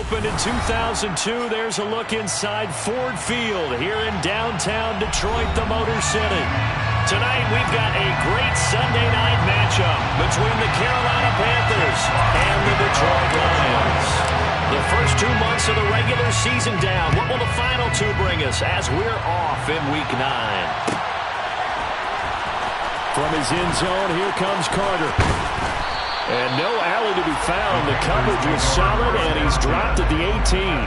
opened in 2002. There's a look inside Ford Field here in downtown Detroit, the Motor City. Tonight we've got a great Sunday night matchup between the Carolina Panthers and the Detroit Lions. The first 2 months of the regular season down. What will the final two bring us as we're off in Week 9? From his end zone, here comes Carter. And no alley to be found. The coverage was solid, and he's dropped at the 18.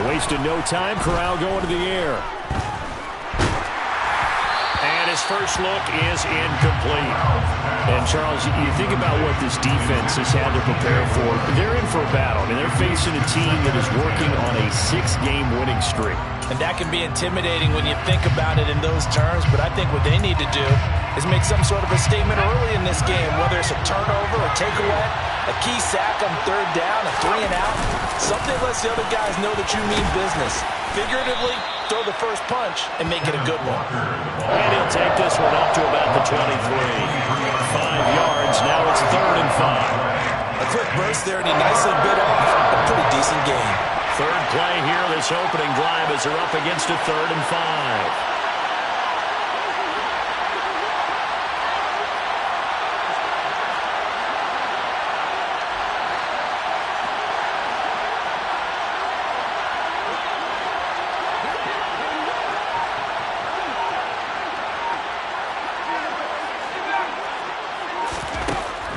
Wasted no time. Corral going to the air. And his first look is incomplete. And, Charles, you think about what this defense has had to prepare for. They're in for a battle. I mean, they're facing a team that is working on a 6-game winning streak. And that can be intimidating when you think about it in those terms. But I think what they need to do is make some sort of a statement early in this game, whether it's a turnover, a takeaway, a key sack on third down, a 3-and-out. Something lets the other guys know that you mean business. Figuratively, throw the first punch and make it a good one. And he'll take this one up to about the 23. 5 yards. Now it's 3rd and 5. A quick burst there, and he nicely bit off a pretty decent gain. Third play here, this opening drive as they're up against a 3rd and 5.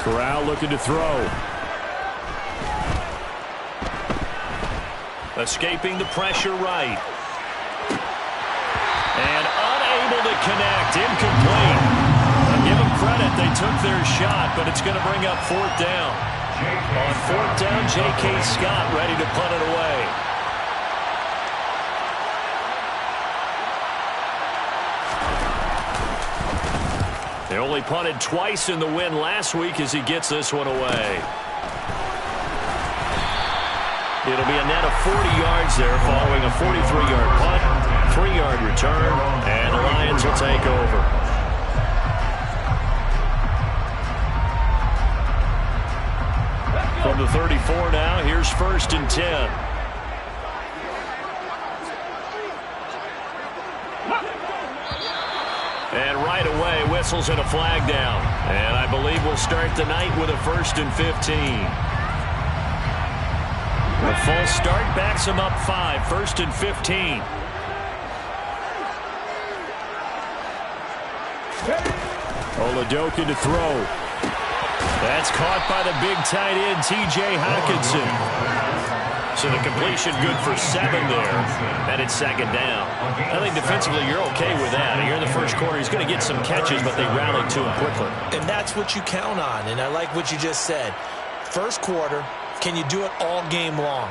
Corral looking to throw. Escaping the pressure right. And unable to connect. Incomplete. I'll give them credit. They took their shot, but it's going to bring up 4th down. On 4th down, J.K. Scott ready to punt it away. They only punted twice in the win last week as he gets this one away. It'll be a net of 40 yards there following a 43-yard punt, 3-yard return, and the Lions will take over. From the 34 now, here's 1st and 10. And right away, whistles and a flag down. And I believe we'll start the night with a 1st and 15. The false start backs him up 5. 1st and 15. Oladokun to throw. That's caught by the big tight end, T.J. Hockenson. So the completion good for 7 there. And it's 2nd down. I think defensively you're okay with that. Here in the first quarter, he's going to get some catches, but they rallied to him quickly. And that's what you count on. And I like what you just said. First quarter, can you do it all game long?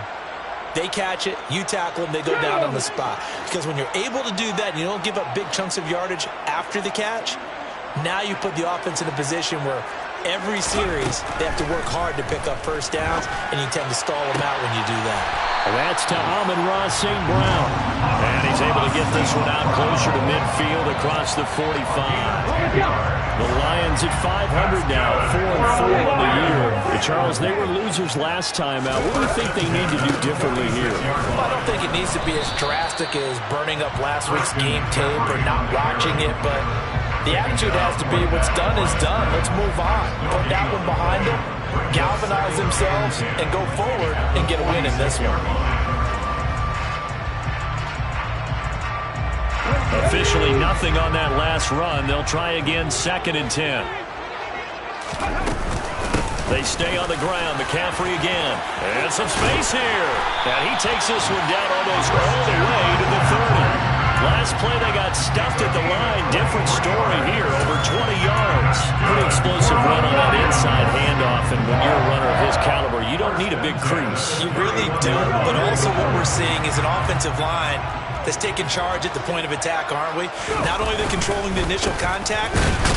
They catch it, you tackle them, they go down on the spot. Because when you're able to do that and you don't give up big chunks of yardage after the catch, now you put the offense in a position where every series they have to work hard to pick up first downs, and you tend to stall them out when you do that. That's to Amon-Ra St. Brown. And he's able to get this one out closer to midfield across the 45. The Lions at 500 now, 4-4 on the year. Charles, they were losers last time out. What do you think they need to do differently here? Well, I don't think it needs to be as drastic as burning up last week's game tape or not watching it, but the attitude has to be what's done is done. Let's move on. Put that one behind them, galvanize themselves, and go forward and get a win in this one. Officially nothing on that last run. They'll try again, 2nd and 10. They stay on the ground. McCaffrey again. And some space here. And he takes this one down almost all the way to the 30. Last play, they got stuffed at the line. Different story here, over 20 yards. Pretty explosive run on that inside handoff, and when you're a runner of his caliber, you don't need a big crease. You really do, but also what we're seeing is an offensive line that's taking charge at the point of attack, aren't we? Not only they're controlling the initial contact,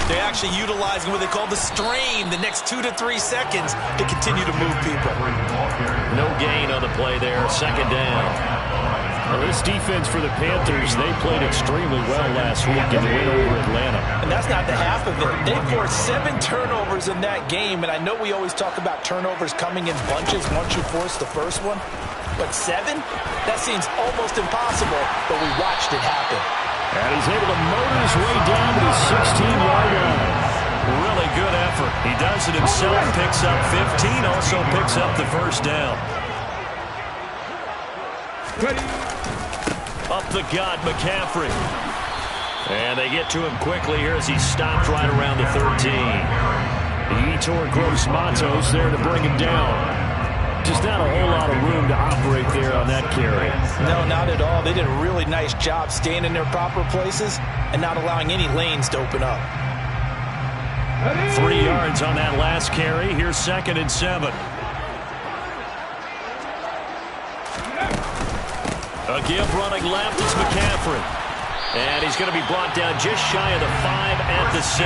they're actually utilizing what they call the strain, the next 2 to 3 seconds to continue to move people. No gain on the play there, second down. Well, this defense for the Panthers, they played extremely well last week in the win over Atlanta. And that's not the half of it. They forced 7 turnovers in that game, and I know we always talk about turnovers coming in bunches once you force the first one. But 7? That seems almost impossible, but we watched it happen. And he's able to motor his way down to the 16-yard line. Really good effort. He does it himself, picks up 15, also picks up the first down. Up the gut, McCaffrey. And they get to him quickly here as he stopped right around the 13. Yetur Gross-Matos there to bring him down. Just not a whole lot of room to operate there on that carry. No, not at all. They did a really nice job staying in their proper places and not allowing any lanes to open up. 3 yards on that last carry. Here's 2nd and 7. A give running left, it's McCaffrey. And he's going to be brought down just shy of the 5 at the 6.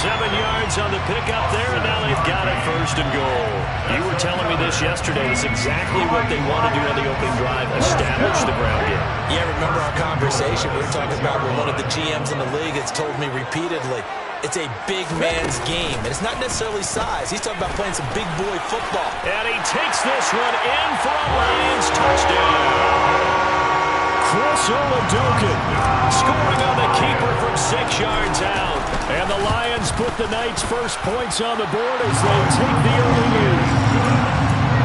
7 yards on the pickup there, and now they've got it 1st and goal. You were telling me this yesterday. It's exactly what they want to do on the opening drive, establish the ground game. Yeah, remember our conversation we were talking about with one of the GMs in the league that's told me repeatedly, it's a big man's game, and it's not necessarily size. He's talking about playing some big boy football. And he takes this one in for a Lions touchdown. Chris Oladokun scoring on the keeper from 6 yards out. And the Lions put the Knights' first points on the board as they take the early lead.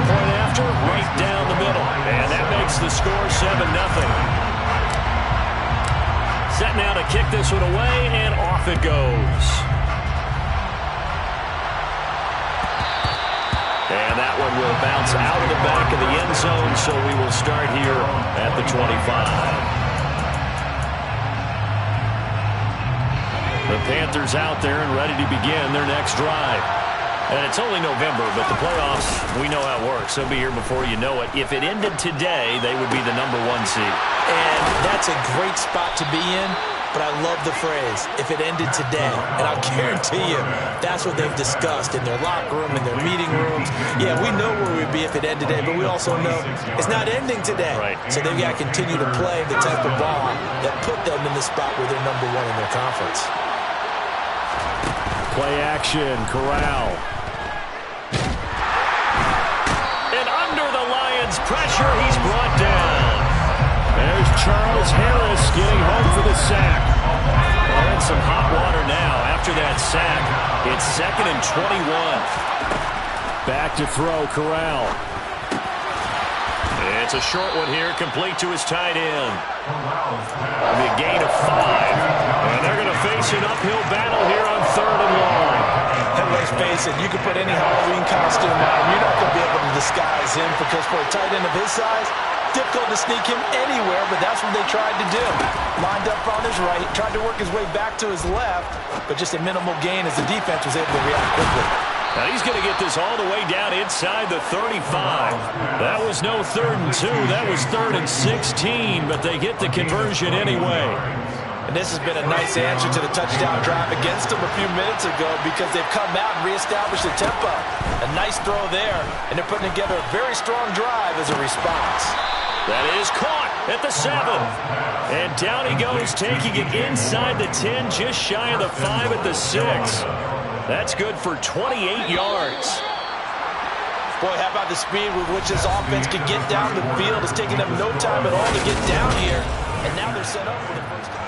Point after, right down the middle. And that makes the score 7-0. Set now to kick this one away, and off it goes. And that one will bounce out of the back of the end zone, so we will start here at the 25. The Panthers out there and ready to begin their next drive. And it's only November, but the playoffs, we know how it works. They'll be here before you know it. If it ended today, they would be the #1 seed. And that's a great spot to be in, but I love the phrase, if it ended today. And I'll guarantee you, that's what they've discussed in their locker room, in their meeting rooms. Yeah, we know where we'd be if it ended today, but we also know it's not ending today. Right. So they've got to continue to play the type of ball that put them in the spot where they're #1 in their conference. Play action, Corral. And under the Lions' pressure, he's brought down. There's Charles Harris getting home for the sack. Well, in some hot water now after that sack. It's 2nd and 21. Back to throw, Corral. It's a short one here, complete to his tight end. A gain of 5. And they're going to face an uphill battle here on 3rd and long. And let's face it, you can put any Halloween costume on. You're not going to be able to disguise him because for a tight end of his size, difficult to sneak him anywhere, but that's what they tried to do. Lined up on his right, tried to work his way back to his left, but just a minimal gain as the defense was able to react quickly. Now he's going to get this all the way down inside the 35. That was no 3rd and 2. That was 3rd and 16, but they get the conversion anyway. And this has been a nice answer to the touchdown drive against them a few minutes ago because they've come out and reestablished the tempo. A nice throw there, and they're putting together a very strong drive as a response. That is caught at the 7. And down he goes, taking it inside the 10, just shy of the 5 at the 6. That's good for 28 yards. Boy, how about the speed with which this offense can get down the field? It's taking them no time at all to get down here. And now they're set up for the first time.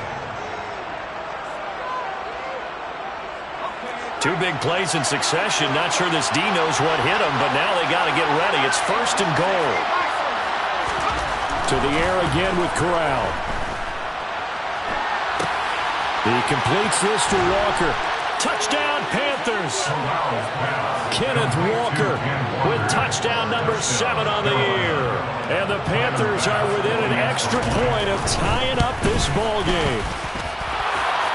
2 big plays in succession. Not sure this D knows what hit him, but now they got to get ready. It's 1st and goal. To the air again with Corral. He completes this to Walker. Touchdown, Panthers. Kenneth Walker with touchdown number 7 on the year. And the Panthers are within an extra point of tying up this ball game.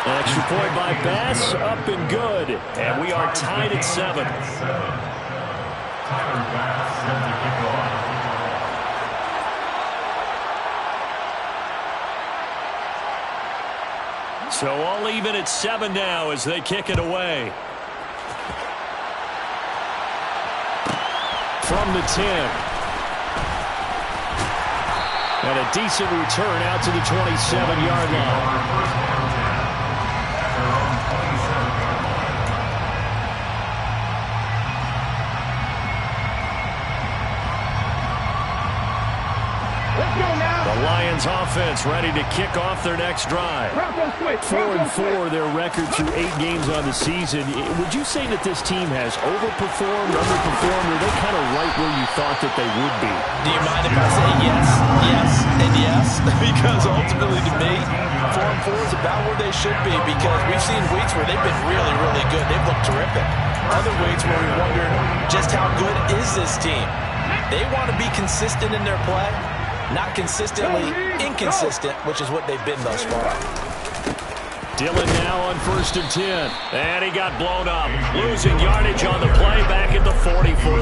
An extra point by Bass, up and good. And we are tied at 7. So all even at 7 now as they kick it away. From the 10. And a decent return out to the 27-yard line. The Lions offense ready to kick off their next drive. 4-4 their record through 8 games on the season. Would you say that this team has overperformed, underperformed, or are they kind of right where you thought that they would be? Do you mind if I say yes, yes, and yes? Because ultimately to me, 4-4 is about where they should be, because we've seen weeks where they've been really, really good. They've looked terrific. Other weeks where we wonder just how good is this team. They want to be consistent in their play. Not consistently inconsistent, which is what they've been thus far. Dillon now on 1st and 10. And he got blown up. Losing yardage on the play back at the 44.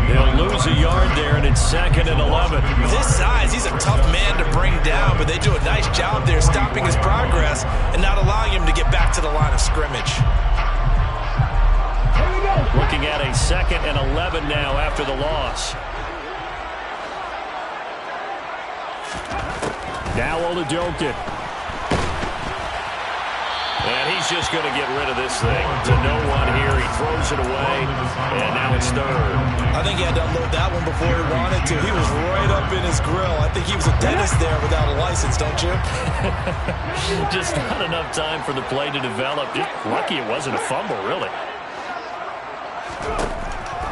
They'll lose a yard there, and it's 2nd and 11. With his size, he's a tough man to bring down, but they do a nice job there stopping his progress and not allowing him to get back to the line of scrimmage. Looking at a 2nd and 11 now after the loss. Now Oladokin. And he's just going to get rid of this thing. To no one here. He throws it away. And now it's 3rd. I think he had to unload that one before he wanted to. He was right up in his grill. I think he was a dentist there without a license, don't you? Just not enough time for the play to develop. Just lucky it wasn't a fumble, really.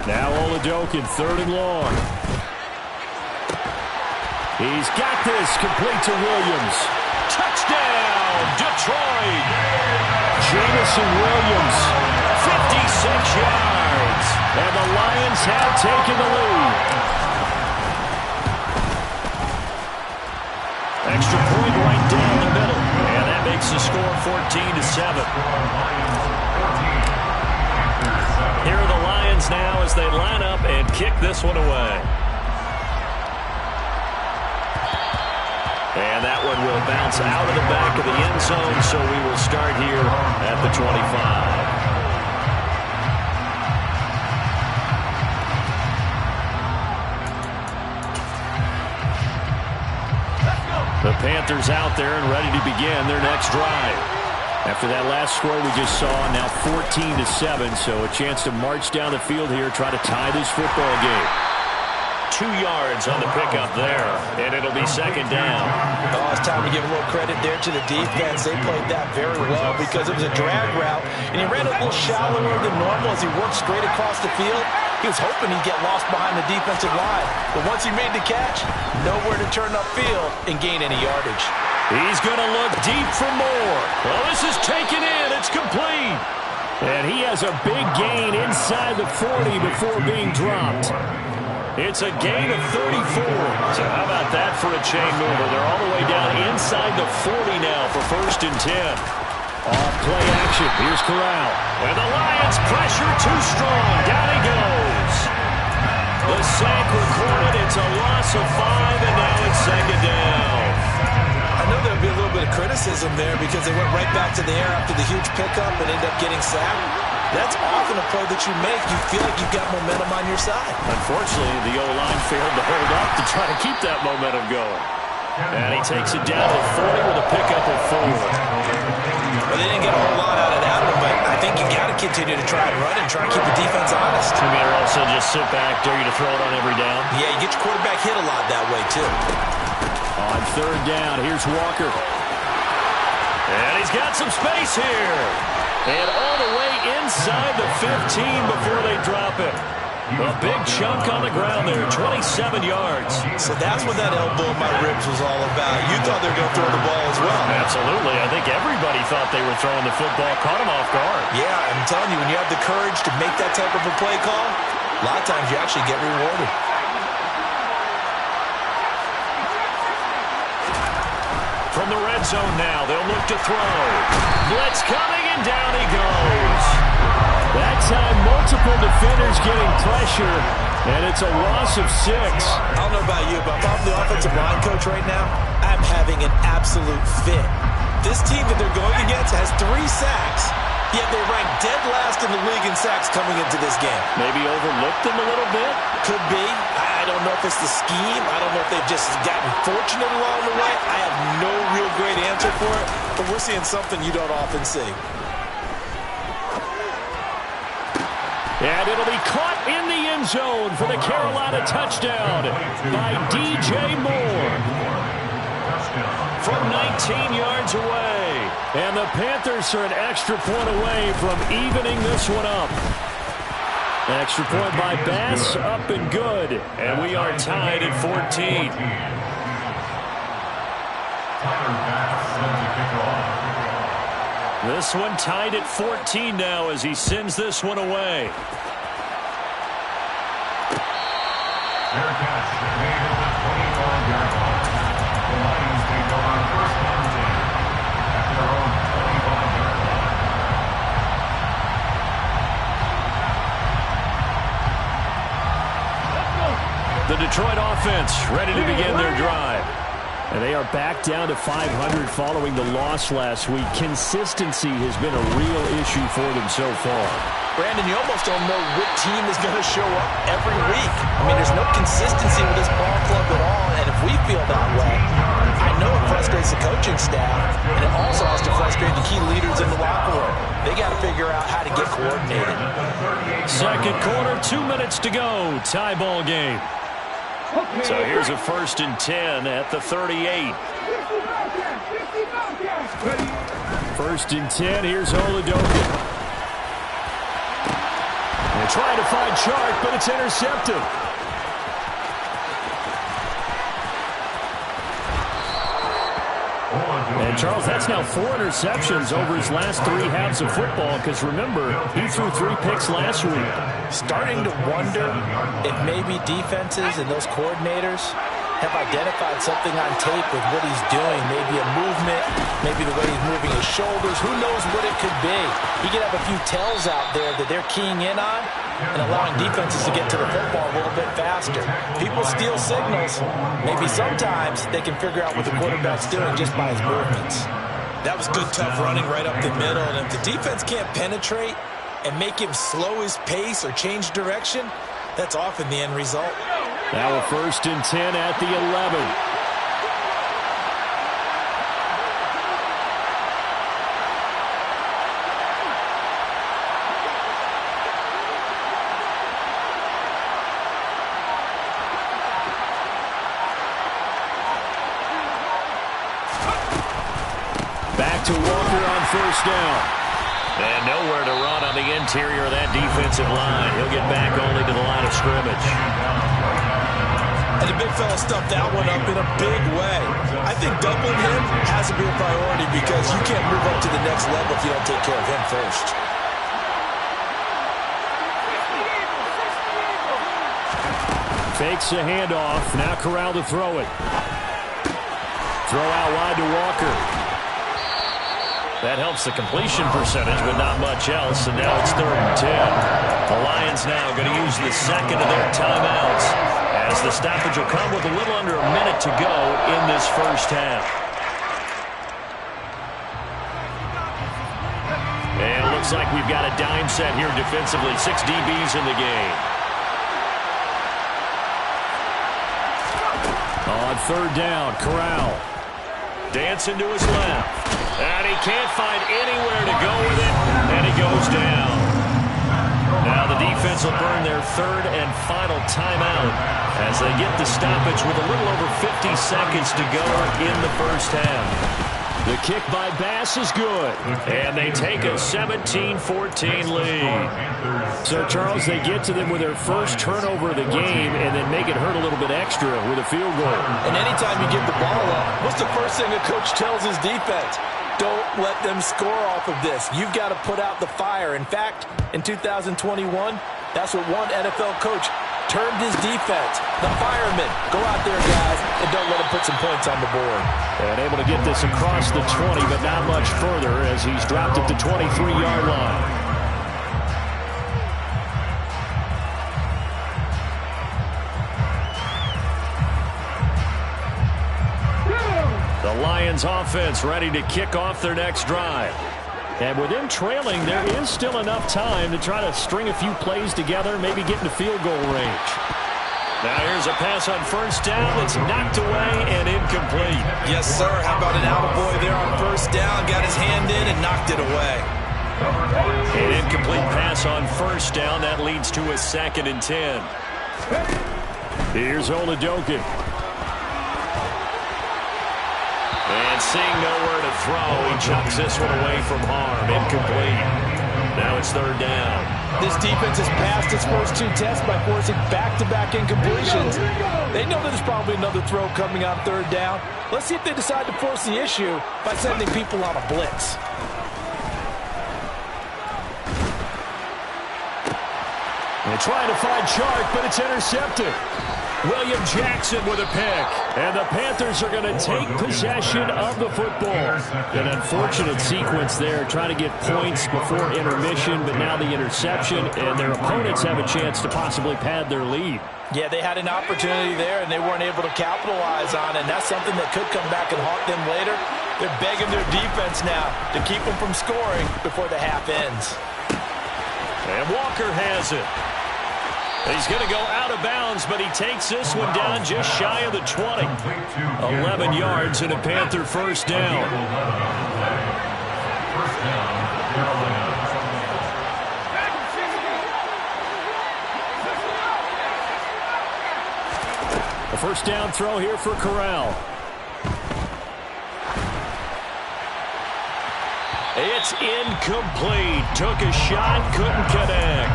Now Oladokin, 3rd and long. He's got this, complete to Williams. Touchdown, Detroit! Jamison Williams, 56 yards. And the Lions have taken the lead. Extra point right down the middle. And that makes the score 14-7. Here are the Lions now as they line up and kick this one away. And that one will bounce out of the back of the end zone, so we will start here at the 25. The Panthers out there and ready to begin their next drive. After that last score we just saw, now 14-7, so a chance to march down the field here, try to tie this football game. 2 yards on the pickup there, and it'll be 2nd down. Oh, it's time to give a little credit there to the defense. They played that very well because it was a drag route, and he ran a little shallower than normal as he worked straight across the field. He was hoping he'd get lost behind the defensive line, but once he made the catch, nowhere to turn upfield and gain any yardage. He's going to look deep for more. Well, this is taken in. It's complete. And he has a big gain inside the 40 before being dropped. It's a gain of 34. So how about that for a chain mover? They're all the way down inside the 40 now for 1st and 10. Off play action. Here's Corral. And the Lions pressure too strong. Down he goes. The sack recorded. It's a loss of 5, and now it's 2nd down. I know there'll be a little bit of criticism there because they went right back to the air after the huge pickup and ended up getting sacked. That's often a play that you make. You feel like you've got momentum on your side. Unfortunately, the O-line failed to hold up to try to keep that momentum going. And he takes it down to 40 with a pickup of 4. Well, they didn't get a whole lot out of that one, but I think you got to continue to try and run and try and keep the defense honest. You mean also just sit back, dare you to throw it on every down? Yeah, you get your quarterback hit a lot that way, too. On 3rd down, here's Walker. And he's got some space here. And all the way inside the 15 before they drop it. A big chunk on the ground there, 27 yards. So that's what that elbow in my ribs was all about. You thought they were going to throw the ball as well. Absolutely. I think everybody thought they were throwing the football, caught him off guard. Yeah, I'm telling you, when you have the courage to make that type of a play call, a lot of times you actually get rewarded. From the red zone now, they'll look to throw. Blitz coming, and down he goes. That time, multiple defenders getting pressure, and it's a loss of 6. I don't know about you, but if I'm the offensive line coach right now, I'm having an absolute fit. This team that they're going against has 3 sacks, yet they rank dead last in the league in sacks coming into this game. Maybe overlooked them a little bit? Could be. I don't know if it's the scheme. I don't know if they've just gotten fortunate along the way. I have no real great answer for it, but we're seeing something you don't often see. And it'll be caught in the end zone for the Carolina touchdown by DJ Moore from 19 yards away. And the Panthers are an extra point away from evening this one up. Extra point by Bass, up and good. And we are tied at 14. This one tied at 14 now as he sends this one away. Their catch made at the 25-yard line. The Lions take over first down 10 at their own 25-yard line. The Detroit offense ready to begin their drive. And they are back down to 500 following the loss last week. Consistency has been a real issue for them so far. Brandon, you almost don't know what team is going to show up every week. I mean, there's no consistency with this ball club at all, and if we feel that way, I know it frustrates the coaching staff, and it also has to frustrate the key leaders in the locker room. They got to figure out how to get coordinated. Second quarter, 2 minutes to go. Tie ball game. So here's a 1st and 10 at the 38. 1st and 10, here's Oladoka. They're trying to find Chark, but it's intercepted. And Charles, that's now 4 interceptions over his last 3 halves of football, because remember, he threw 3 picks last week. Starting to wonder if maybe defenses and those coordinators have identified something on tape with what he's doing. Maybe a movement, maybe the way he's moving his shoulders. Who knows what it could be? He could have a few tells out there that they're keying in on and allowing defenses to get to the football a little bit faster. People steal signals. Maybe sometimes they can figure out what the quarterback's doing just by his movements. That was good, tough running right up the middle. And if the defense can't penetrate and make him slow his pace or change direction, that's often the end result. Now a 1st and 10 at the 11. Back to Walker on 1st down. And nowhere to run on the interior of that defensive line. He'll get back only to the line of scrimmage. And the big fella stuffed that one up in a big way. I think doubling him has to be a priority because you can't move up to the next level if you don't take care of him first. Fakes a handoff. Now Corral to throw it. Throw out wide to Walker. That helps the completion percentage, but not much else. And now it's 3rd and 10. The Lions now going to use the second of their timeouts, as the stoppage will come with a little under a minute to go in this first half. And it looks like we've got a dime set here defensively. 6 DBs in the game. On 3rd down, Corral. Dancing to his left. And he can't find anywhere to go with it, and he goes down. Now the defense will burn their 3rd and final timeout as they get the stoppage with a little over 50 seconds to go in the first half. The kick by Bass is good, and they take a 17-14 lead. So, Charles, they get to them with their first turnover of the game and then make it hurt a little bit extra with a field goal. And anytime you give the ball up, what's the first thing a coach tells his defense? Don't let them score off of this. You've got to put out the fire. In fact, in 2021, that's what one NFL coach termed his defense. The firemen. Go out there, guys, and don't let them put some points on the board. And able to get this across the 20, but not much further as he's dropped at the 23-yard line. Lions offense ready to kick off their next drive. And with them trailing, there is still enough time to try to string a few plays together, maybe get into field goal range. Now here's a pass on first down. It's knocked away and incomplete. Yes, sir. How about an attaboy there on first down? Got his hand in and knocked it away. An incomplete pass on first down. That leads to a 2nd and 10. Here's Oladokin. And seeing nowhere to throw, he chucks this one away from harm. Incomplete. Now it's 3rd down. This defense has passed its first 2 tests by forcing back-to-back incompletions. They know there's probably another throw coming on 3rd down. Let's see if they decide to force the issue by sending people on a blitz. They're trying to find Chark, but it's intercepted. William Jackson with a pick. And the Panthers are going to take possession of the football. An unfortunate sequence there, trying to get points before intermission, but now the interception, and their opponents have a chance to possibly pad their lead. Yeah, they had an opportunity there, and they weren't able to capitalize on it, and that's something that could come back and haunt them later. They're begging their defense now to keep them from scoring before the half ends. And Walker has it. He's going to go out of bounds, but he takes this one down just shy of the 20. 11 yards and a Panther first down. A first down throw here for Corral. It's incomplete. Took a shot, couldn't connect.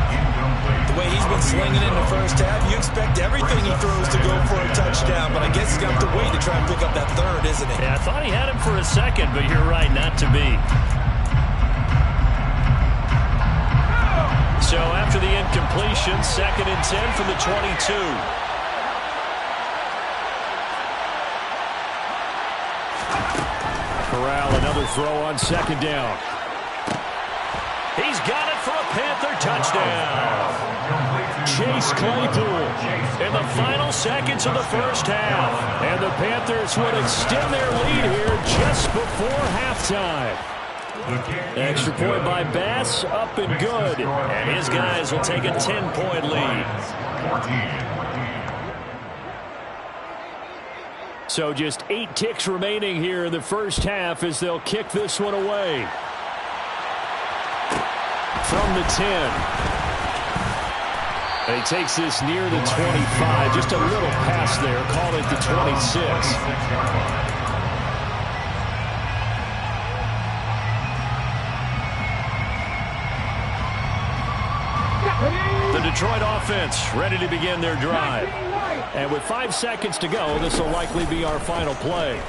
The way he's been slinging in the first half, you expect everything he throws to go for a touchdown, but I guess he's going to have to wait to try and pick up that 3rd, isn't he? Yeah, I thought he had him for a second, but you're right, not to be. So after the incompletion, 2nd and 10 from the 22. Corral, another throw on 2nd down. He's got it for a Panther touchdown. Chase Claypool in the final seconds of the first half. And the Panthers would extend their lead here just before halftime. Extra point by Bass, up and good. And his guys will take a 10-point lead. So just 8 ticks remaining here in the first half as they'll kick this one away. From the 10. And he takes this near the 25. Just a little pass there. Call it the 26. The Detroit offense ready to begin their drive. And with 5 seconds to go, this will likely be our final play.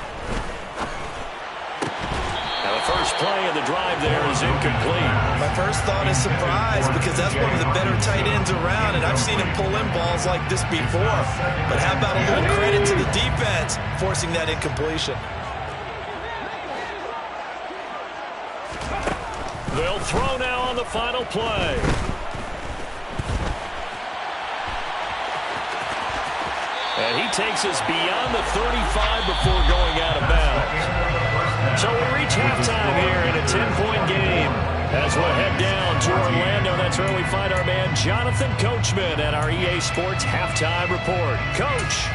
Now the first play of the drive there is incomplete. My first thought is surprise because that's one of the better tight ends around, and I've seen him pull in balls like this before. But how about a little credit to the defense forcing that incompletion? They'll throw now on the final play. And he takes us beyond the 35 before going out of bounds. So we reach halftime here in a 10-point game. As we'll head down to Orlando, that's where we find our man Jonathan Coachman at our EA Sports Halftime Report. Coach.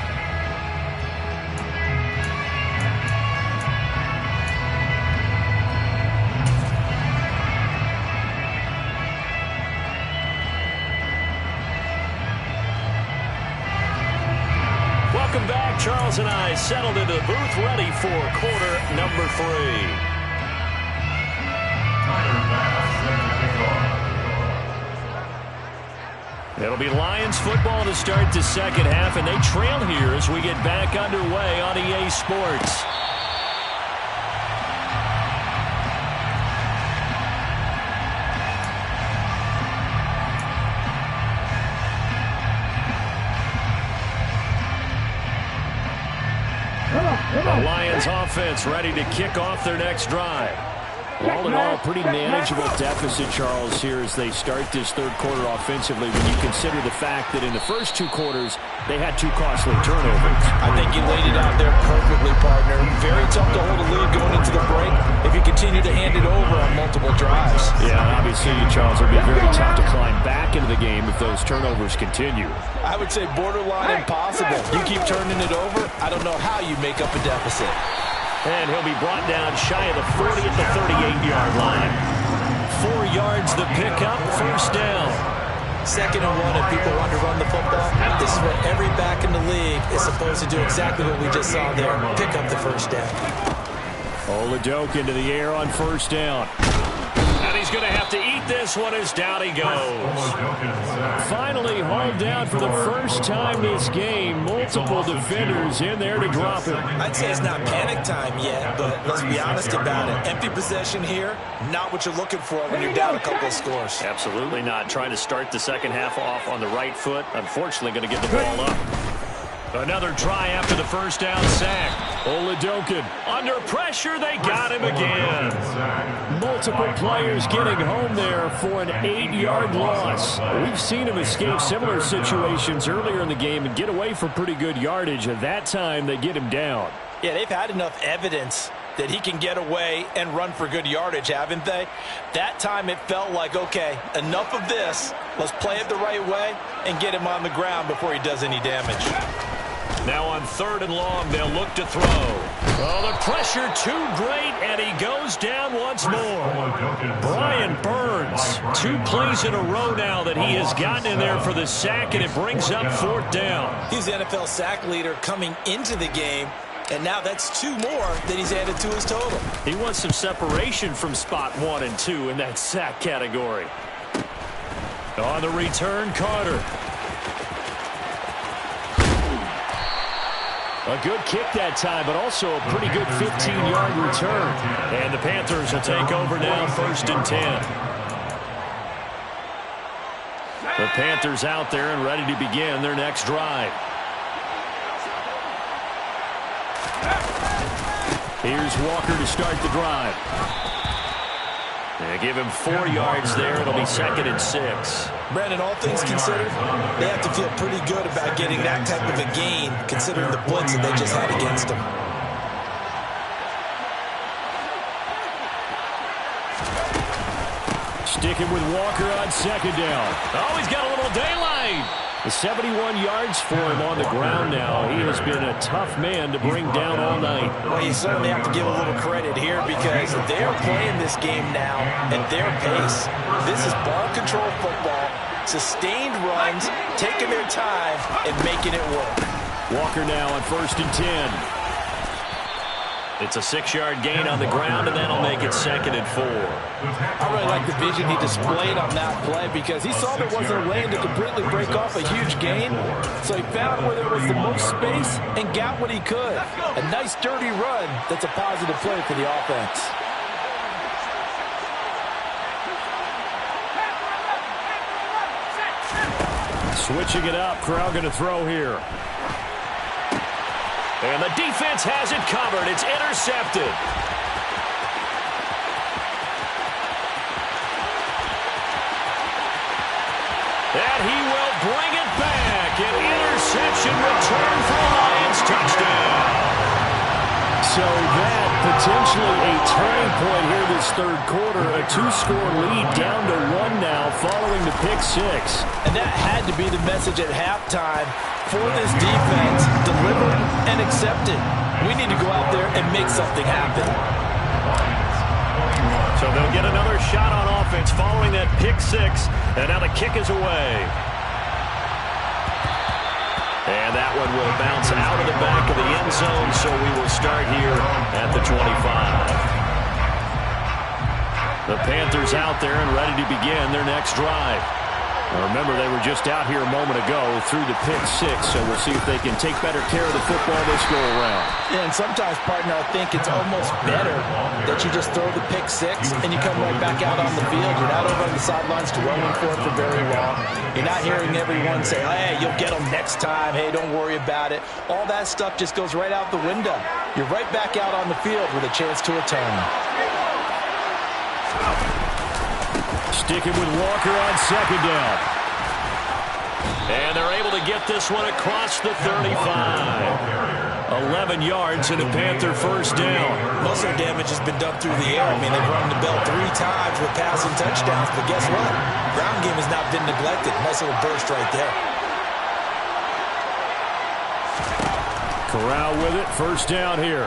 Welcome back. Charles and I settled into the booth, ready for quarter number 3. It'll be Lions football to start the second half, and they trail here as we get back underway on EA Sports. The Lions offense ready to kick off their next drive. All in all, a pretty manageable deficit, Charles, here as they start this third quarter offensively when you consider the fact that in the first two quarters, they had two costly turnovers. I think you laid it out there perfectly, partner. Very tough to hold a lead going into the break if you continue to hand it over on multiple drives. Yeah, obviously, Charles, it'll be very tough to climb back into the game if those turnovers continue. I would say borderline impossible. You keep turning it over, I don't know how you make up a deficit. And he'll be brought down shy of the 40 at the 38-yard line. 4 yards the pickup, first down. 2nd and 1, if people want to run the football, this is what every back in the league is supposed to do, exactly what we just saw there, pick up the first down. Oladoke into the air on first down. And he's going to have to eat this one as down he goes. Finally hauled down for the first time this game. Multiple defenders in there to drop him. I'd say it's not panic time yet, but let's be honest about it. Empty possession here, not what you're looking for when you're down a couple of scores. Absolutely not. Trying to start the second half off on the right foot. Unfortunately, going to get the ball up. Another try after the first down sack. Oladoke under pressure. They got him again. Multiple players getting home there for an 8-yard loss. We've seen him escape similar situations earlier in the game and get away for pretty good yardage. At that time, they get him down. Yeah, they've had enough evidence that he can get away and run for good yardage, haven't they? That time it felt like, okay, enough of this. Let's play it the right way and get him on the ground before he does any damage. Now on 3rd and long, they'll look to throw. Oh, the pressure too great, and he goes down once more. Brian Burns, 2 plays in a row now that he has gotten in there for the sack, and it brings up 4th down. He's the NFL sack leader coming into the game, and now that's 2 more that he's added to his total. He wants some separation from spot 1 and 2 in that sack category. On the return, Carter. A good kick that time, but also a pretty good 15-yard return. And the Panthers will take over now, 1st and 10. The Panthers out there and ready to begin their next drive. Here's Walker to start the drive. They give him 4 yards there. It'll be 2nd and 6. Brandon, all things considered, they have to feel pretty good about getting that type of a gain, considering the blitz that they just had against them. Sticking with Walker on 2nd down. Oh, he's got a little daylight. The 71 yards for him on the ground now. He has been a tough man to bring down all night. Well, you certainly have to give a little credit here because they're playing this game now at their pace. This is ball control football, sustained runs, taking their time, and making it work. Walker now on 1st and 10. It's a 6-yard gain on the ground, and that'll make it 2nd and 4. I really like the vision he displayed on that play because he saw there wasn't a lane to completely break off a huge gain. So he found where there was the most space and got what he could. A nice, dirty run that's a positive play for the offense. Switching it up, Crowd going to throw here. And the defense has it covered. It's intercepted. And he will bring it back. An interception return for the Lions. Touchdown. So that potentially a turning point here this third quarter. A 2-score lead down to 1 now following the pick 6. And that had to be the message at halftime for this defense. Deliver and accept it. We need to go out there and make something happen. So they'll get another shot on offense following that pick 6. And now the kick is away. And that one will bounce out of the back of the end zone, so we will start here at the 25. The Panthers out there and ready to begin their next drive. Now remember, they were just out here a moment ago through the pick 6, so we'll see if they can take better care of the football this go-around. Yeah, and sometimes, partner, I think it's almost better that you just throw the pick 6 and you come right back out on the field. You're not over on the sidelines dwelling for it for very long. You're not hearing everyone say, hey, you'll get them next time. Hey, don't worry about it. All that stuff just goes right out the window. You're right back out on the field with a chance to atone. Sticking with Walker on second down. And they're able to get this one across the 35. 11 yards and a Panther first down. Most of their damage has been done through the air. I mean, they've rung the bell 3 times with passing touchdowns, but guess what? Ground game has not been neglected. Nice little burst right there. Corral with it, first down here.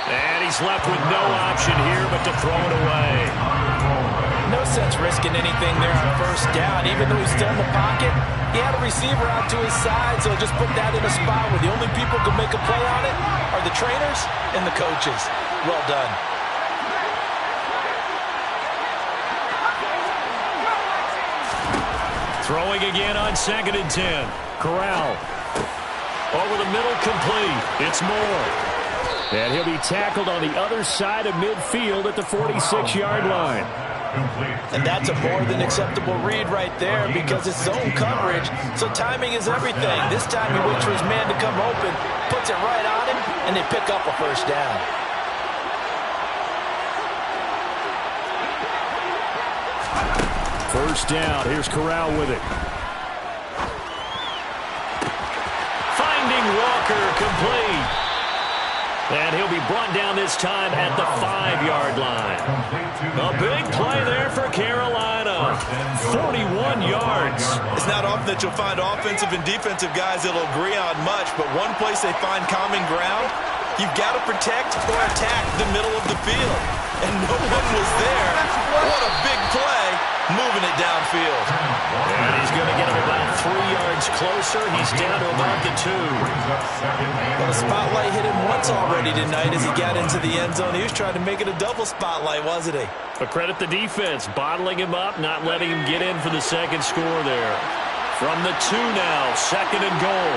And he's left with no option here but to throw it away. No sense risking anything there on first down. Even though he's still in the pocket, he had a receiver out to his side, so just put that in a spot where the only people who can make a play on it are the trainers and the coaches. Well done. Throwing again on 2nd and 10. Corral. Over the middle, complete. It's Moore. And he'll be tackled on the other side of midfield at the 46-yard line. And that's a more than acceptable read right there because it's zone coverage, so timing is everything. This time he waits for his man to come open, puts it right on him, and they pick up a first down. First down. Here's Corral with it. Finding Walker, complete. And he'll be brought down this time at the 5-yard line. A big play there for Carolina. 41 yards. It's not often that you'll find offensive and defensive guys that will agree on much, but one place they find common ground, you've got to protect or attack the middle of the field. And no one was there. What a big play, moving it downfield. And he's going to get him about 3 yards closer. He's down to about the 2. Well, the spotlight hit him once already tonight as he got into the end zone. He was trying to make it a double spotlight, wasn't he? But credit the defense, bottling him up, not letting him get in for the second score there. From the 2 now, 2nd and goal.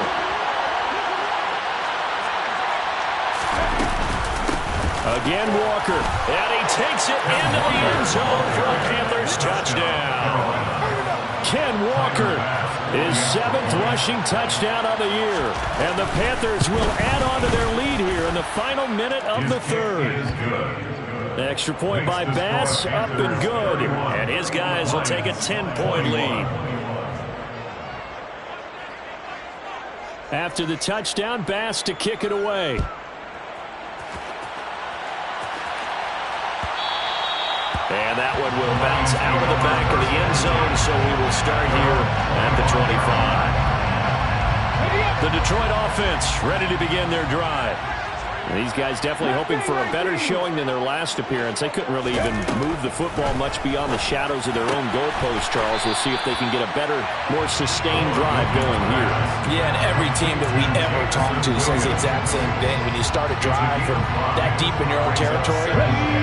Again, Walker, and he takes it into the end zone for a Panthers touchdown. Ken Walker, his 7th rushing touchdown of the year. And the Panthers will add on to their lead here in the final minute of the 3rd. Extra point by Bass, up and good. And his guys will take a 10-point lead. After the touchdown, Bass to kick it away. And that one will bounce out of the back of the end zone, so we will start here at the 25. The Detroit offense ready to begin their drive. And these guys definitely hoping for a better showing than their last appearance. They couldn't really even move the football much beyond the shadows of their own goalpost, Charles. We'll see if they can get a better, more sustained drive going here. Yeah, and every team that we ever talk to says the exact same thing. When you start a drive from that deep in your own territory,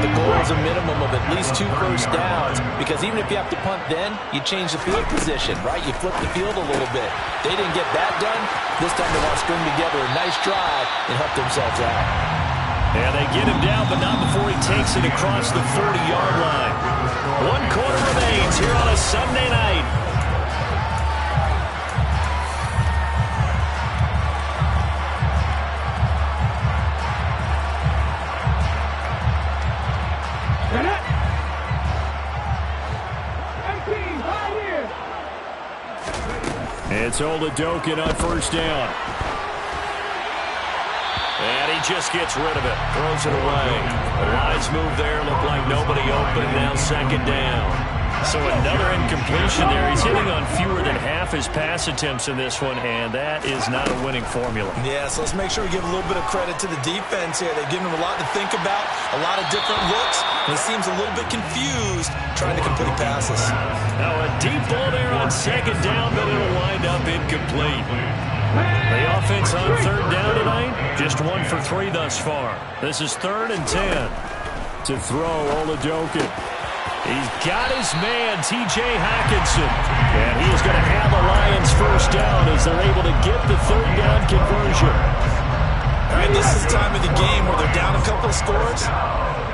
the goal is a minimum of at least 2 first downs, because even if you have to punt then, you change the field position, right? You flip the field a little bit. They didn't get that done. This time they want to string together a nice drive and help themselves out. And they get him down, but not before he takes it across the 40-yard line. 1 quarter remains here on a Sunday night. It's Oladokin on first down. And he just gets rid of it. Throws it away. A wise move there. Looked like nobody open. Now 2nd down. So another incompletion there. He's hitting on fewer than half his pass attempts in this one, and that is not a winning formula. Yeah, so let's make sure we give a little bit of credit to the defense here. They've given him a lot to think about, a lot of different looks, and he seems a little bit confused trying to complete passes. Now a deep ball there on 2nd down, but it'll wind up incomplete. The offense on 3rd down tonight, just 1 for 3 thus far. This is 3rd and 10. To throw, Oladokin. He's got his man, T.J. Hockenson. And he is going to have the Lions first down as they're able to get the 3rd down conversion. All right, this is the time of the game where they're down a couple of scores.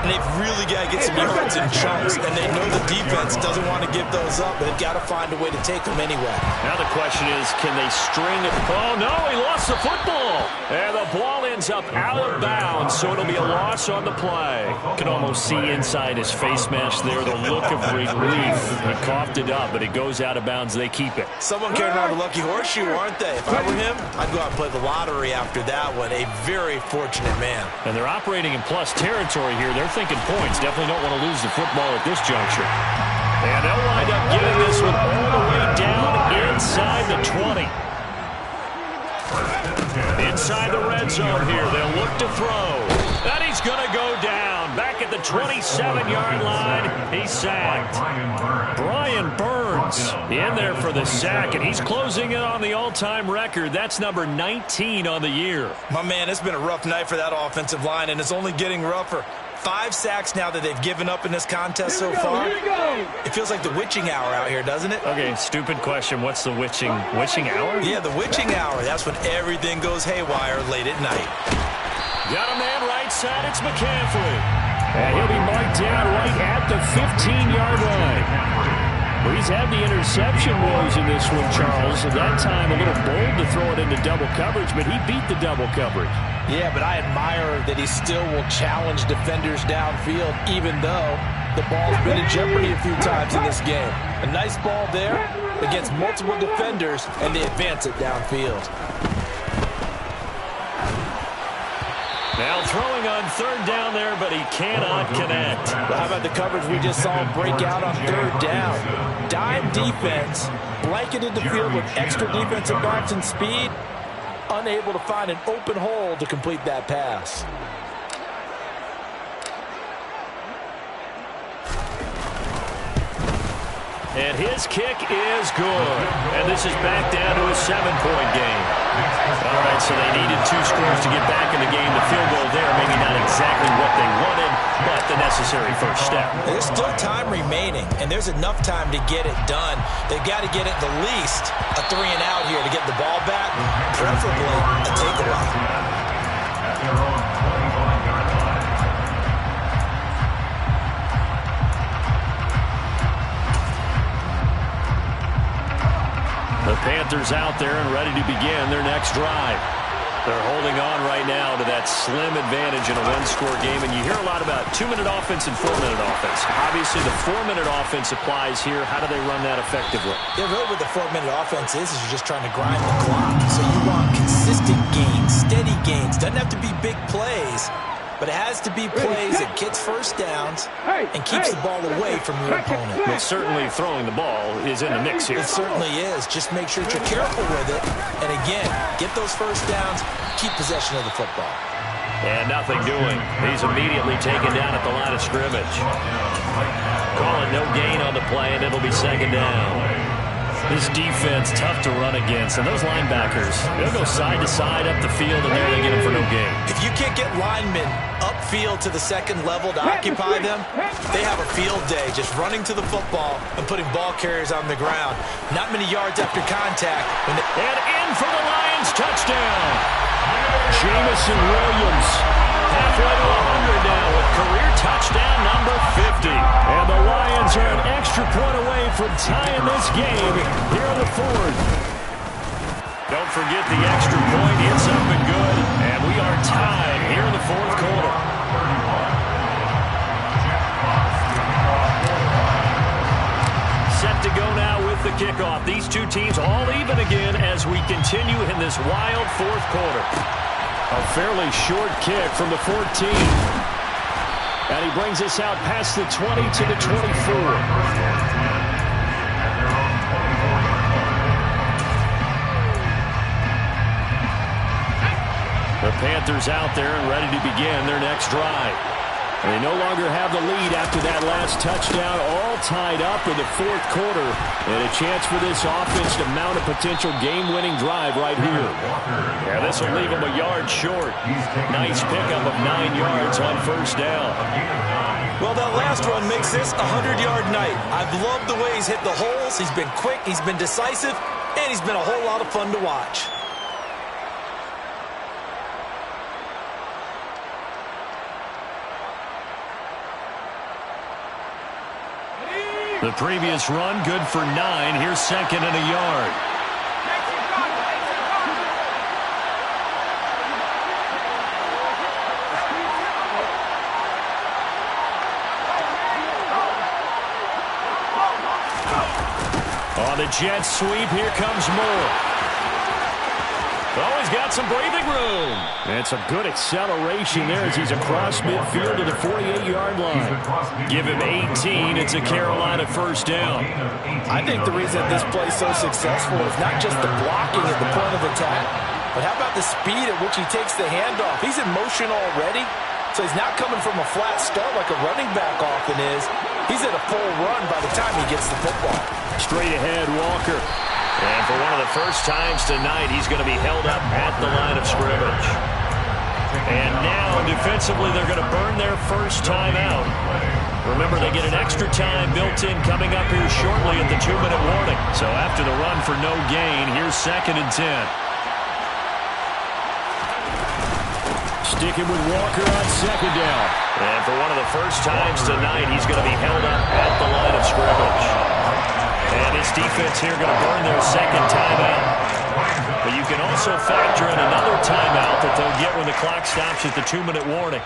And they've really got to get some yards in chunks, and they know the defense doesn't want to give those up, but they've got to find a way to take them anyway. Now the question is, can they string it? Oh, no, he lost the football. And the ball ends up out of bounds, so it'll be a loss on the play. You can almost see inside his face mask there the look of relief. He coughed it up, but it goes out of bounds. They keep it. Someone carrying around a lucky horseshoe, aren't they? If I were him, I'd go out and play the lottery after that one. A very fortunate man. And they're operating in plus territory here. They're thinking points. Definitely don't want to lose the football at this juncture. And they'll wind up getting this one all the way down inside the 20. Inside the red zone here. They'll look to throw. And he's going to go down. Back at the 27-yard line. He's sacked. Brian Burns in there for the sack. And he's closing in on the all-time record. That's number 19 on the year. My man, it's been a rough night for that offensive line, and it's only getting rougher. 5 sacks now that they've given up in this contest so far. It feels like the witching hour out here, doesn't it? Okay, stupid question. What's the witching hour? Yeah, the witching hour. That's when everything goes haywire late at night. Got a man right side. It's McCaffrey. And he'll be marked down right at the 15-yard line. Well, he's had the interception woes in this one, Charles. At that time, a little bold to throw it into double coverage, but he beat the double coverage. Yeah, but I admire that he still will challenge defenders downfield, even though the ball's been in jeopardy a few times in this game. A nice ball there against multiple defenders, and they advance it downfield. Now throwing on third down there, but he cannot connect. Well, how about the coverage we just saw him break out on third down? Dime defense, blanketed the field with extra defensive backs and speed, unable to find an open hole to complete that pass. And his kick is good. And this is back down to a 7-point game. All right, so they needed 2 scores to get back in the game. The field goal there, maybe not exactly what they wanted, but the necessary first step. There's still time remaining, and there's enough time to get it done. They've got to get at the least a 3-and-out here to get the ball back, preferably a takeaway. At their own 21-yard line. The Panthers out there and ready to begin their next drive. They're holding on right now to that slim advantage in a one-score game, and you hear a lot about 2-minute offense and 4-minute offense. Obviously, the 4-minute offense applies here. How do they run that effectively? Yeah, really what the 4-minute offense is you're just trying to grind the clock. So you want consistent gains, steady gains. Doesn't have to be big plays, but it has to be plays that gets first downs and keeps the ball away from your opponent. Well, certainly throwing the ball is in the mix here. It certainly is. Just make sure that you're careful with it. And again, get those first downs, keep possession of the football. And nothing doing. He's immediately taken down at the line of scrimmage. Call it no gain on the play, and it'll be second down. This defense, tough to run against. And those linebackers, they'll go side to side up the field, and there they get them for no gain. If you can't get linemen upfield to the second level to occupy them, they have a field day just running to the football and putting ball carriers on the ground. Not many yards after contact. And in for the Lions, touchdown. Jamison Williams, halfway to 100 now with career touchdown number 50. And the Lions are an extra point away from tying this game here in the fourth. Don't forget the extra point. It's up and good. And we are tied here in the fourth quarter. Set to go now with the kickoff. These two teams all even again as we continue in this wild fourth quarter. A fairly short kick from the 14. And he brings us out past the 20 to the 24. The Panthers out there and ready to begin their next drive. They no longer have the lead after that last touchdown, all tied up in the fourth quarter. And a chance for this offense to mount a potential game-winning drive right here. Yeah, this will leave them a yard short. Nice pickup of 9 yards on first down. Well, that last run makes this a 100-yard night. I've loved the way he's hit the holes. He's been quick, he's been decisive, and he's been a whole lot of fun to watch. The previous run, good for 9. Here's second and a yard. On the jet sweep, here comes Moore. Oh, he's got some breathing room. And some good acceleration there as he's across midfield to the 48-yard line. Give him 18. It's a Carolina first down. I think the reason this play is so successful is not just the blocking at the point of attack, but how about the speed at which he takes the handoff? He's in motion already, so he's not coming from a flat start like a running back often is. He's at a full run by the time he gets the football. Straight ahead, Walker. And for one of the first times tonight, he's going to be held up at the line of scrimmage. And now, defensively, they're going to burn their first time out. Remember, they get an extra time built in coming up here shortly at the 2-minute warning. So after the run for no gain, here's second and 10. Sticking with Walker on second down. And for one of the first times tonight, he's going to be held up at the line of scrimmage. And his defense here going to burn their second timeout. But you can also factor in another timeout that they'll get when the clock stops at the 2-minute warning.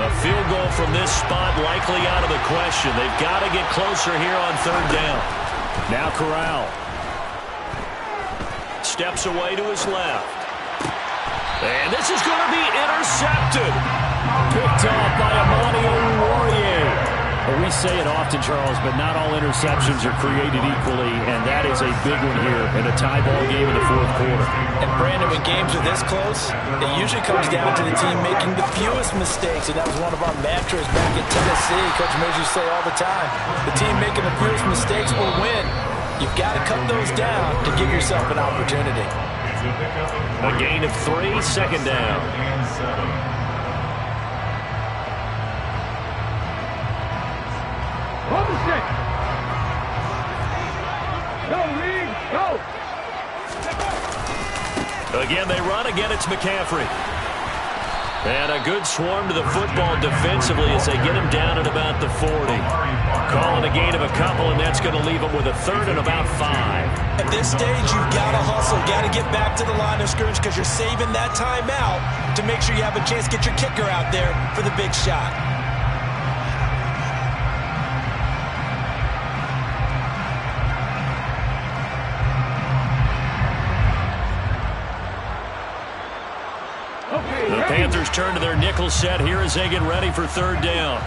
A field goal from this spot likely out of the question. They've got to get closer here on third down. Now Corral. Steps away to his left. And this is going to be intercepted. Picked off by Amani Oruwariye. Well, we say it often, Charles, but not all interceptions are created equally, and that is a big one here in a tie ball game in the fourth quarter. And, Brandon, when games are this close, it usually comes down to the team making the fewest mistakes, and that was one of our mantras back in Tennessee. Coach Major say all the time, the team making the fewest mistakes will win. You've got to cut those down to give yourself an opportunity. A gain of 3, second down. Again, they run. Again, it's McCaffrey. And a good swarm to the football defensively as they get him down at about the 40. Calling a gain of a couple, and that's going to leave him with a third and about 5. At this stage, you've got to hustle. Got to get back to the line of scrimmage because you're saving that timeout to make sure you have a chance to get your kicker out there for the big shot. The Panthers turn to their nickel set here as they get ready for third down.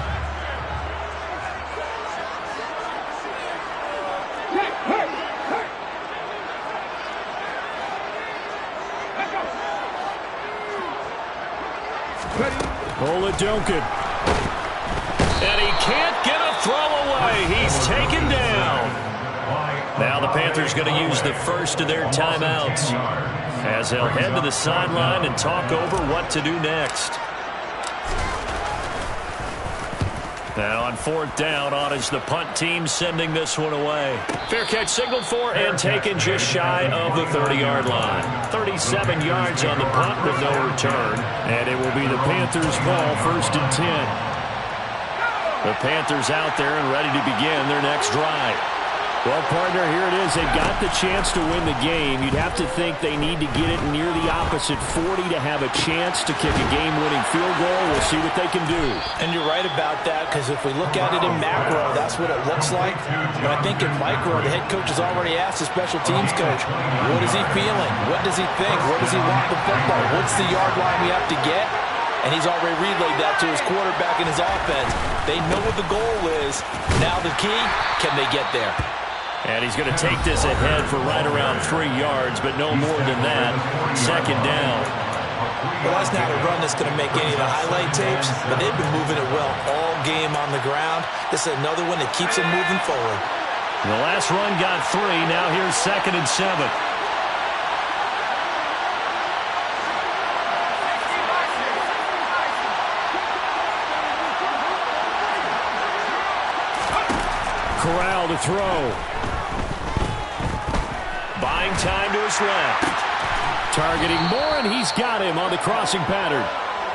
Duncan. And he can't get a throw away. He's taken down. Now the Panthers going to use the first of their timeouts as they'll head to the sideline and talk over what to do next. Now on fourth down, on is the punt team sending this one away. Fair catch signaled for and taken just shy of the 30-yard line. 37 yards on the punt with no return. And it will be the Panthers' ball, first and 10. The Panthers out there and ready to begin their next drive. Well, partner, here it is. They've got the chance to win the game. You'd have to think they need to get it near the opposite 40 to have a chance to kick a game-winning field goal. We'll see what they can do. And you're right about that, because if we look at it in macro, that's what it looks like. But I think in micro, the head coach has already asked the special teams coach, what is he feeling? What does he think? Where does he want the football? What's the yard line we have to get? And he's already relayed that to his quarterback and his offense. They know what the goal is. Now the key, can they get there? And he's going to take this ahead for right around 3 yards, but no more than that. Second down. Well, that's not a run that's going to make any of the highlight tapes, but they've been moving it well all game on the ground. This is another one that keeps them moving forward. The last run got 3. Now here's second and 7. Corral to throw. Buying time to his left. Targeting Moore, and he's got him on the crossing pattern.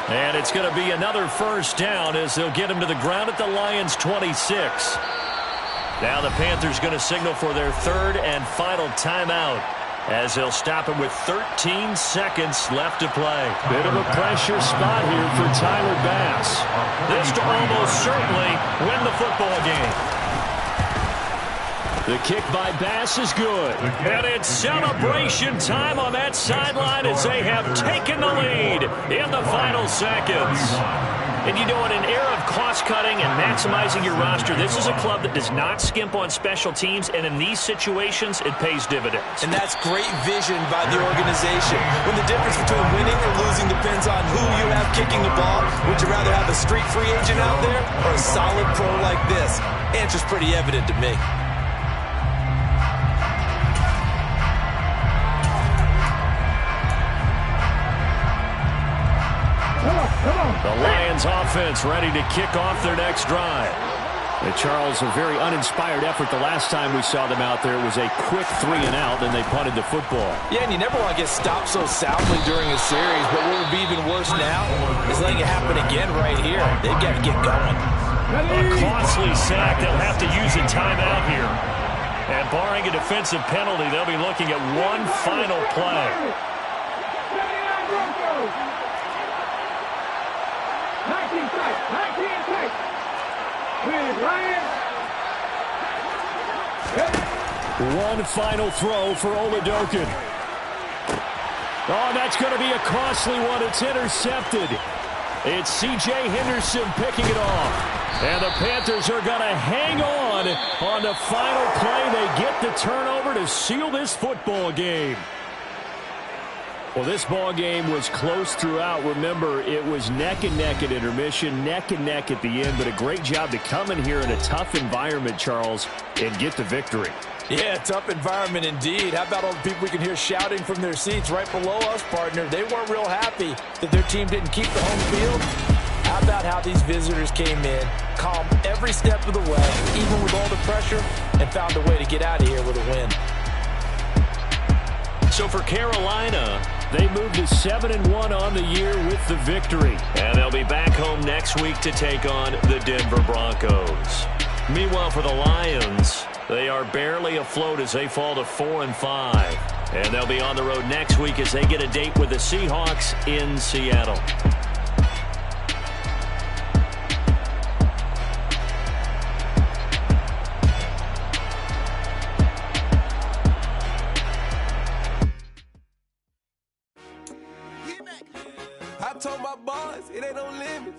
And it's going to be another first down as they'll get him to the ground at the Lions' 26. Now the Panthers going to signal for their third and final timeout as they'll stop him with 13 seconds left to play. Bit of a pressure spot here for Tyler Bass. This to almost certainly win the football game. The kick by Bass is good. And it's celebration time on that sideline as they have taken the lead in the final seconds. And you know, in an era of cost-cutting and maximizing your roster, this is a club that does not skimp on special teams, and in these situations, it pays dividends. And that's great vision by the organization. When the difference between winning or losing depends on who you have kicking the ball, would you rather have a street free agent out there or a solid pro like this? Answer's pretty evident to me. The Lions offense ready to kick off their next drive. And Charles, a very uninspired effort the last time we saw them out there. It was a quick 3-and-out, and they punted the football. Yeah, and you never want to get stopped so soundly during a series, but what would be even worse now is letting it happen again right here. They've got to get going. A costly sack. They'll have to use a timeout here. And barring a defensive penalty, they'll be looking at one final play. 19 strikes. One final throw for Oladokin. Oh, that's going to be a costly one. It's intercepted. It's C.J. Henderson picking it off. And the Panthers are going to hang on the final play. They get the turnover to seal this football game. Well, this ball game was close throughout. Remember, it was neck and neck at intermission, neck and neck at the end, but a great job to come in here in a tough environment, Charles, and get the victory. Yeah, tough environment indeed. How about all the people we can hear shouting from their seats right below us, partner? They weren't real happy that their team didn't keep the home field. How about how these visitors came in, calm every step of the way, even with all the pressure, and found a way to get out of here with a win. So for Carolina, they moved to 7-1 on the year with the victory. And they'll be back home next week to take on the Denver Broncos. Meanwhile, for the Lions, they are barely afloat as they fall to 4-5. And they'll be on the road next week as they get a date with the Seahawks in Seattle. I told my boys it ain't no limit.